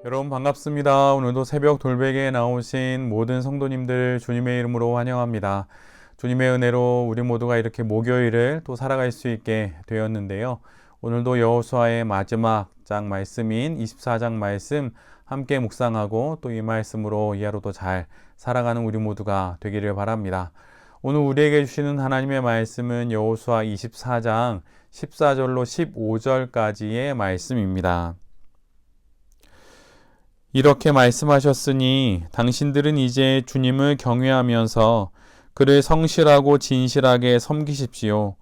여러분 반갑습니다. 오늘도 새벽 돌베개에 나오신 모든 성도님들 주님의 이름으로 환영합니다. 주님의 은혜로 우리 모두가 이렇게 목요일을 또 살아갈 수 있게 되었는데요. 오늘도 여호수아의 마지막 장 말씀인 24장 말씀 함께 묵상하고 또 이 말씀으로 이 하루도 잘 살아가는 우리 모두가 되기를 바랍니다. 오늘 우리에게 주시는 하나님의 말씀은 여호수아 24장 14절로 15절까지의 말씀입니다. 이렇게 말씀하셨으니 당신들은 이제 주님을 경외하면서 그를 성실하고 진실하게 섬기십시오.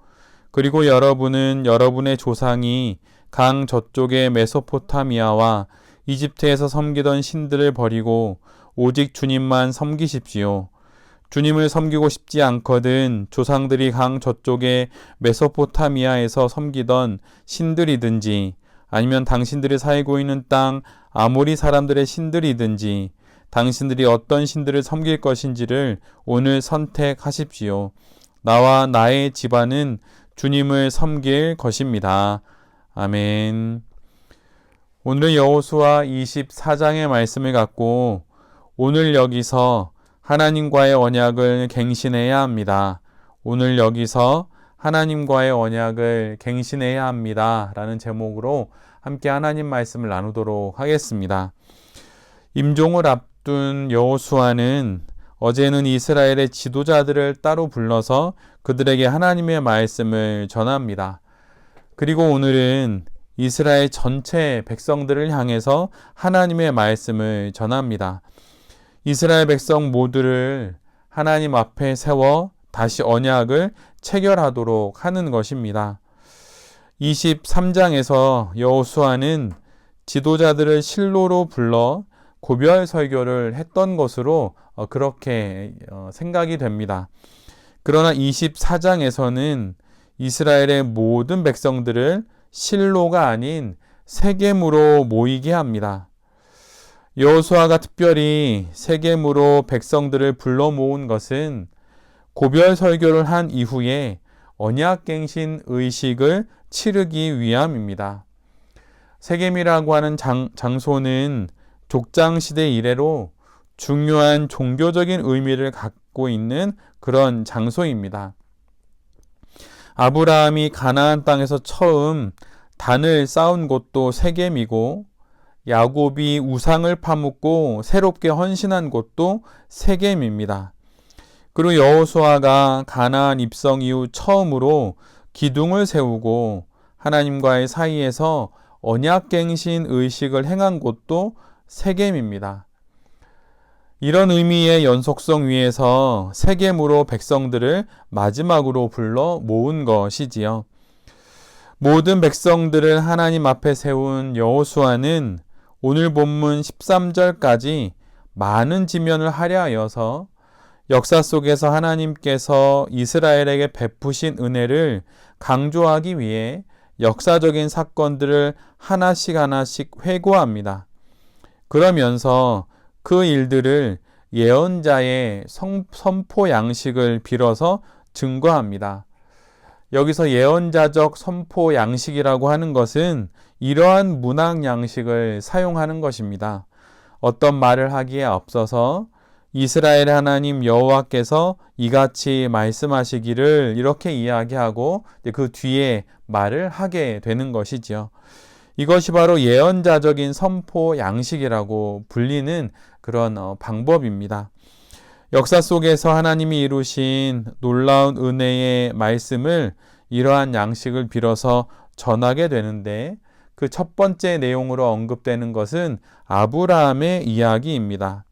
그리고 여러분은 여러분의 조상이 강 저쪽의 메소포타미아와 이집트에서 섬기던 신들을 버리고 오직 주님만 섬기십시오. 주님을 섬기고 싶지 않거든 조상들이 강 저쪽의 메소포타미아에서 섬기던 신들이든지 아니면 당신들이 살고 있는 땅 아모리 사람들의 신들이든지 당신들이 어떤 신들을 섬길 것인지를 오늘 선택하십시오. 나와 나의 집안은 주님을 섬길 것입니다. 아멘. 오늘은 여호수아 24장의 말씀을 갖고 오늘 여기서 하나님과의 언약을 갱신해야 합니다. 오늘 여기서 하나님과의 언약을 갱신해야 합니다. 라는 제목으로 함께 하나님 말씀을 나누도록 하겠습니다. 임종을 앞둔 여호수아는 어제는 이스라엘의 지도자들을 따로 불러서 그들에게 하나님의 말씀을 전합니다. 그리고 오늘은 이스라엘 전체 백성들을 향해서 하나님의 말씀을 전합니다. 이스라엘 백성 모두를 하나님 앞에 세워 다시 언약을 체결하도록 하는 것입니다. 23장에서 여호수아는 지도자들을 실로로 불러 고별 설교를 했던 것으로 그렇게 생각이 됩니다. 그러나 24장에서는 이스라엘의 모든 백성들을 실로가 아닌 세겜으로 모이게 합니다. 여호수아가 특별히 세겜으로 백성들을 불러 모은 것은 고별 설교를 한 이후에 언약갱신 의식을 치르기 위함입니다. 세겜이라고 하는 장소는 족장시대 이래로 중요한 종교적인 의미를 갖고 있는 그런 장소입니다. 아브라함이 가나안 땅에서 처음 단을 쌓은 곳도 세겜이고 야곱이 우상을 파묻고 새롭게 헌신한 곳도 세겜입니다. 그리고 여호수아가 가나안 입성 이후 처음으로 기둥을 세우고 하나님과의 사이에서 언약갱신 의식을 행한 곳도 세겜입니다. 이런 의미의 연속성 위에서 세겜으로 백성들을 마지막으로 불러 모은 것이지요. 모든 백성들을 하나님 앞에 세운 여호수아는 오늘 본문 13절까지 많은 지면을 할애하여서 역사 속에서 하나님께서 이스라엘에게 베푸신 은혜를 강조하기 위해 역사적인 사건들을 하나씩 회고합니다. 그러면서 그 일들을 예언자의 선포 양식을 빌어서 증거합니다. 여기서 예언자적 선포 양식이라고 하는 것은 이러한 문학 양식을 사용하는 것입니다. 어떤 말을 하기에 앞서서 이스라엘의 하나님 여호와께서 이같이 말씀하시기를 이렇게 이야기하고 그 뒤에 말을 하게 되는 것이지요. 이것이 바로 예언자적인 선포 양식이라고 불리는 그런 방법입니다. 역사 속에서 하나님이 이루신 놀라운 은혜의 말씀을 이러한 양식을 빌어서 전하게 되는데 그 첫 번째 내용으로 언급되는 것은 아브라함의 이야기입니다.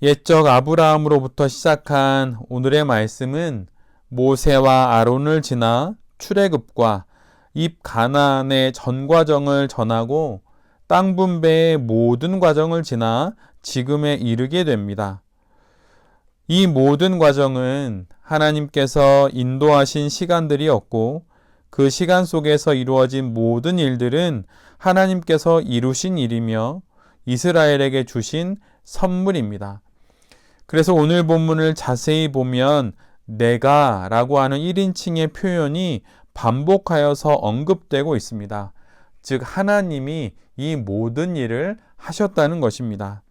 옛적 아브라함으로부터 시작한 오늘의 말씀은 모세와 아론을 지나 출애굽과 입 가나안의 전 과정을 전하고 땅 분배의 모든 과정을 지나 지금에 이르게 됩니다. 이 모든 과정은 하나님께서 인도하신 시간들이었고 그 시간 속에서 이루어진 모든 일들은 하나님께서 이루신 일이며 이스라엘에게 주신 선물입니다. 그래서 오늘 본문을 자세히 보면 내가 라고 하는 1인칭의 표현이 반복하여서 언급되고 있습니다. 즉 하나님이 이 모든 일을 하셨다는 것입니다.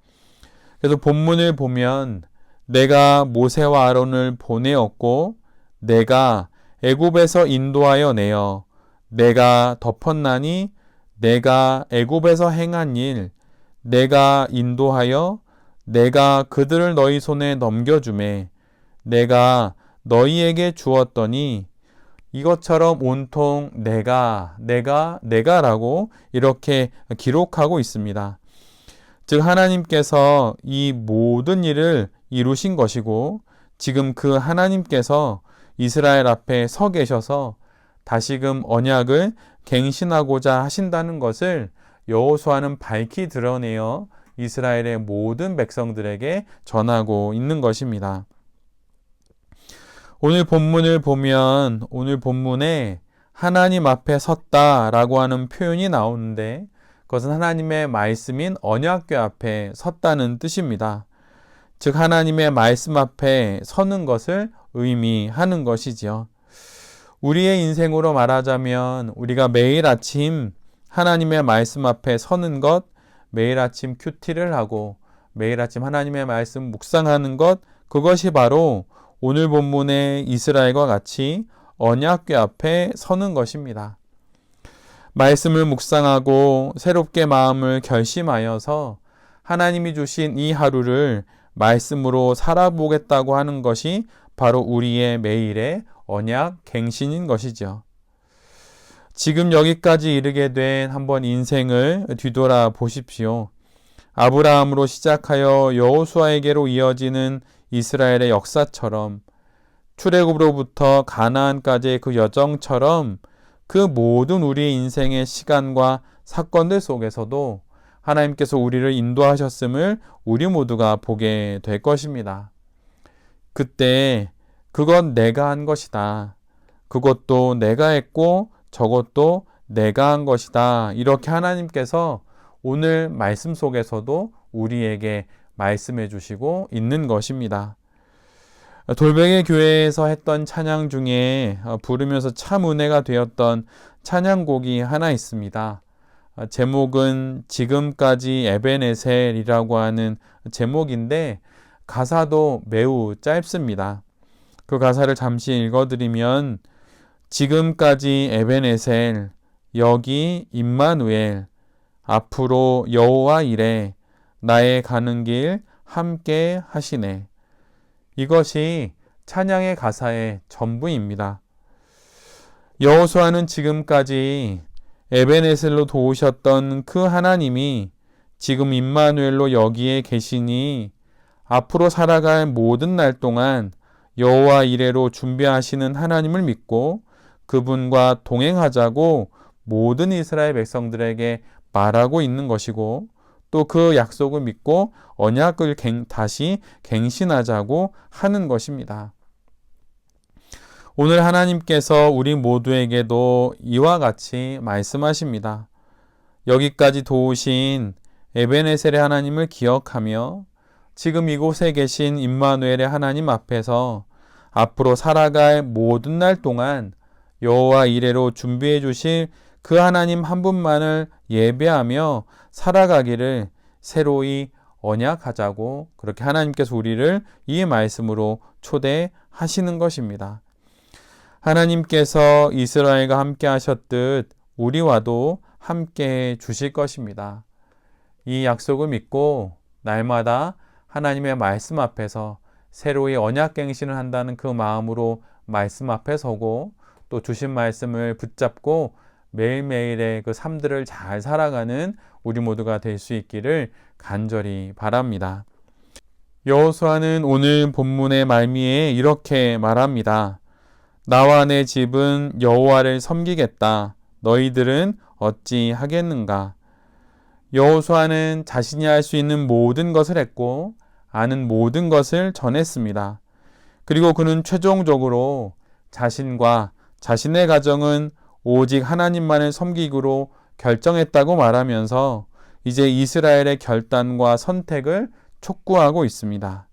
그래서 본문을 보면 내가 모세와 아론을 보내었고 내가 애굽에서 인도하여 내어 내가 덮었나니 내가 애굽에서 행한 일 내가 인도하여 내가 그들을 너희 손에 넘겨주매 내가 너희에게 주었더니 이것처럼 온통 내가라고 이렇게 기록하고 있습니다. 즉 하나님께서 이 모든 일을 이루신 것이고 지금 그 하나님께서 이스라엘 앞에 서 계셔서 다시금 언약을 갱신하고자 하신다는 것을 여호수아는 밝히 드러내어 이스라엘의 모든 백성들에게 전하고 있는 것입니다. 오늘 본문을 보면 오늘 본문에 하나님 앞에 섰다라고 하는 표현이 나오는데 그것은 하나님의 말씀인 언약궤 앞에 섰다는 뜻입니다. 즉 하나님의 말씀 앞에 서는 것을 의미하는 것이지요. 우리의 인생으로 말하자면 우리가 매일 아침 하나님의 말씀 앞에 서는 것, 매일 아침 큐티를 하고 매일 아침 하나님의 말씀 묵상하는 것, 그것이 바로 오늘 본문의 이스라엘과 같이 언약궤 앞에 서는 것입니다. 말씀을 묵상하고 새롭게 마음을 결심하여서 하나님이 주신 이 하루를 말씀으로 살아보겠다고 하는 것이 바로 우리의 매일의 언약 갱신인 것이죠. 지금 여기까지 이르게 된 한번 인생을 뒤돌아 보십시오. 아브라함으로 시작하여 여호수아에게로 이어지는 이스라엘의 역사처럼 출애굽으로부터 가나안까지의 그 여정처럼 그 모든 우리의 인생의 시간과 사건들 속에서도 하나님께서 우리를 인도하셨음을 우리 모두가 보게 될 것입니다. 그때 그건 내가 한 것이다. 그것도 내가 했고 저것도 내가 한 것이다. 이렇게 하나님께서 오늘 말씀 속에서도 우리에게 말씀해 주시고 있는 것입니다. 돌베개 교회에서 했던 찬양 중에 부르면서 참 은혜가 되었던 찬양곡이 하나 있습니다. 제목은 지금까지 에베네셀이라고 하는 제목인데 가사도 매우 짧습니다. 그 가사를 잠시 읽어드리면 지금까지 에베네셀 여기 임마누엘 앞으로 여호와 이레 나의 가는 길 함께 하시네. 이것이 찬양의 가사의 전부입니다. 여호수아는 지금까지 에베네셀로 도우셨던 그 하나님이 지금 임마누엘로 여기에 계시니 앞으로 살아갈 모든 날 동안 여호와 이레로 준비하시는 하나님을 믿고 그분과 동행하자고 모든 이스라엘 백성들에게 말하고 있는 것이고 또 그 약속을 믿고 언약을 다시 갱신하자고 하는 것입니다. 오늘 하나님께서 우리 모두에게도 이와 같이 말씀하십니다. 여기까지 도우신 에베네셀의 하나님을 기억하며 지금 이곳에 계신 임마누엘의 하나님 앞에서 앞으로 살아갈 모든 날 동안 여호와 이레로 준비해 주실 그 하나님 한 분만을 예배하며 살아가기를 새로이 언약하자고 그렇게 하나님께서 우리를 이 말씀으로 초대하시는 것입니다. 하나님께서 이스라엘과 함께 하셨듯 우리와도 함께 주실 것입니다. 이 약속을 믿고 날마다 하나님의 말씀 앞에서 새로이 언약갱신을 한다는 그 마음으로 말씀 앞에 서고 또 주신 말씀을 붙잡고 매일매일의 그 삶들을 잘 살아가는 우리 모두가 될 수 있기를 간절히 바랍니다. 여호수아는 오늘 본문의 말미에 이렇게 말합니다. 나와 내 집은 여호와를 섬기겠다. 너희들은 어찌 하겠는가? 여호수아는 자신이 할 수 있는 모든 것을 했고 아는 모든 것을 전했습니다. 그리고 그는 최종적으로 자신과 자신의 가정은 오직 하나님만을 섬기기로 결정했다고 말하면서 이제 이스라엘의 결단과 선택을 촉구하고 있습니다.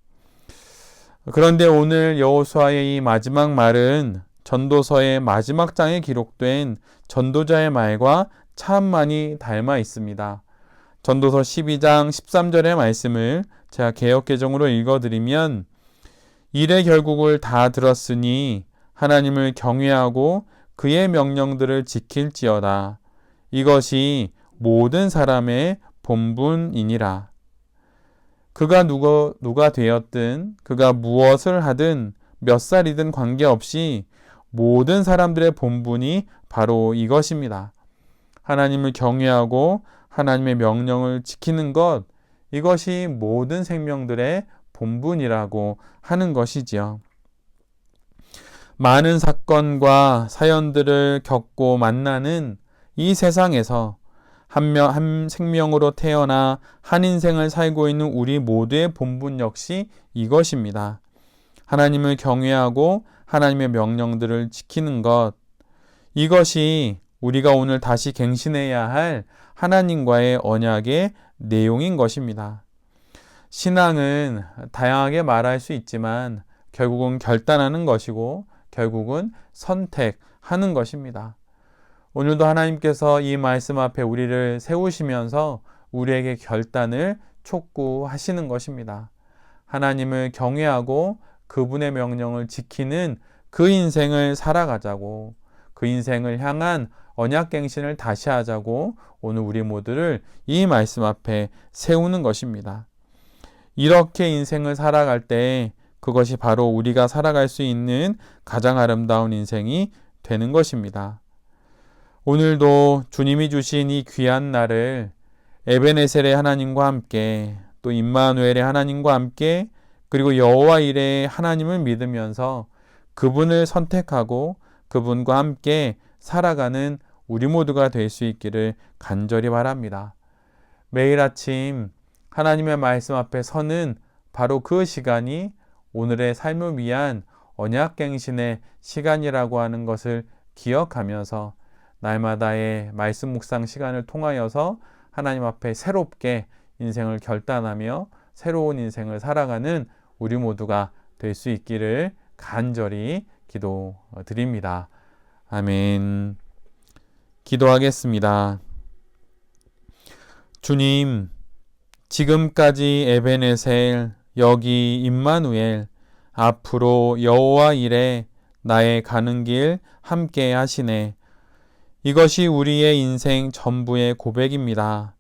그런데 오늘 여호수아의 이 마지막 말은 전도서의 마지막 장에 기록된 전도자의 말과 참 많이 닮아 있습니다. 전도서 12장 13절의 말씀을 제가 개역개정으로 읽어드리면, 일의 결국을 다 들었으니 하나님을 경외하고 그의 명령들을 지킬지어다. 이것이 모든 사람의 본분이니라. 그가 누가 되었든, 그가 무엇을 하든, 몇 살이든 관계없이 모든 사람들의 본분이 바로 이것입니다. 하나님을 경외하고 하나님의 명령을 지키는 것, 이것이 모든 생명들의 본분이라고 하는 것이지요. 많은 사건과 사연들을 겪고 만나는 이 세상에서 한 생명으로 태어나 한 인생을 살고 있는 우리 모두의 본분 역시 이것입니다. 하나님을 경외하고 하나님의 명령들을 지키는 것, 이것이 우리가 오늘 다시 갱신해야 할 하나님과의 언약의 내용인 것입니다. 신앙은 다양하게 말할 수 있지만 결국은 결단하는 것이고 결국은 선택하는 것입니다. 오늘도 하나님께서 이 말씀 앞에 우리를 세우시면서 우리에게 결단을 촉구하시는 것입니다. 하나님을 경외하고 그분의 명령을 지키는 그 인생을 살아가자고, 그 인생을 향한 언약갱신을 다시 하자고 오늘 우리 모두를 이 말씀 앞에 세우는 것입니다. 이렇게 인생을 살아갈 때 그것이 바로 우리가 살아갈 수 있는 가장 아름다운 인생이 되는 것입니다. 오늘도 주님이 주신 이 귀한 날을 에베네셀의 하나님과 함께, 또 임마누엘의 하나님과 함께, 그리고 여호와 이레의 하나님을 믿으면서 그분을 선택하고 그분과 함께 살아가는 우리 모두가 될 수 있기를 간절히 바랍니다. 매일 아침 하나님의 말씀 앞에 서는 바로 그 시간이 오늘의 삶을 위한 언약갱신의 시간이라고 하는 것을 기억하면서 날마다의 말씀 묵상 시간을 통하여서 하나님 앞에 새롭게 인생을 결단하며 새로운 인생을 살아가는 우리 모두가 될 수 있기를 간절히 기도드립니다. 아멘. 기도하겠습니다. 주님, 지금까지 에베네셀, 여기 임마누엘, 앞으로 여호와 이레, 나의 가는 길 함께 하시네. 이것이 우리의 인생 전부의 고백입니다.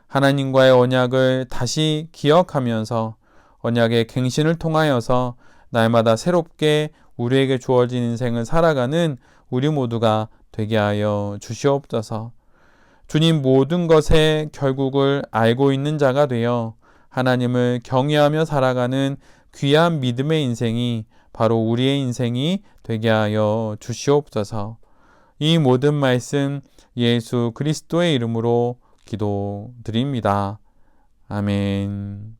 하나님과의 언약을 다시 기억하면서 언약의 갱신을 통하여서 날마다 새롭게 우리에게 주어진 인생을 살아가는 우리 모두가 되게 하여 주시옵소서. 주님, 모든 것의 결국을 알고 있는 자가 되어 하나님을 경외하며 살아가는 귀한 믿음의 인생이 바로 우리의 인생이 되게 하여 주시옵소서. 이 모든 말씀 예수 그리스도의 이름으로 기도드립니다. 아멘.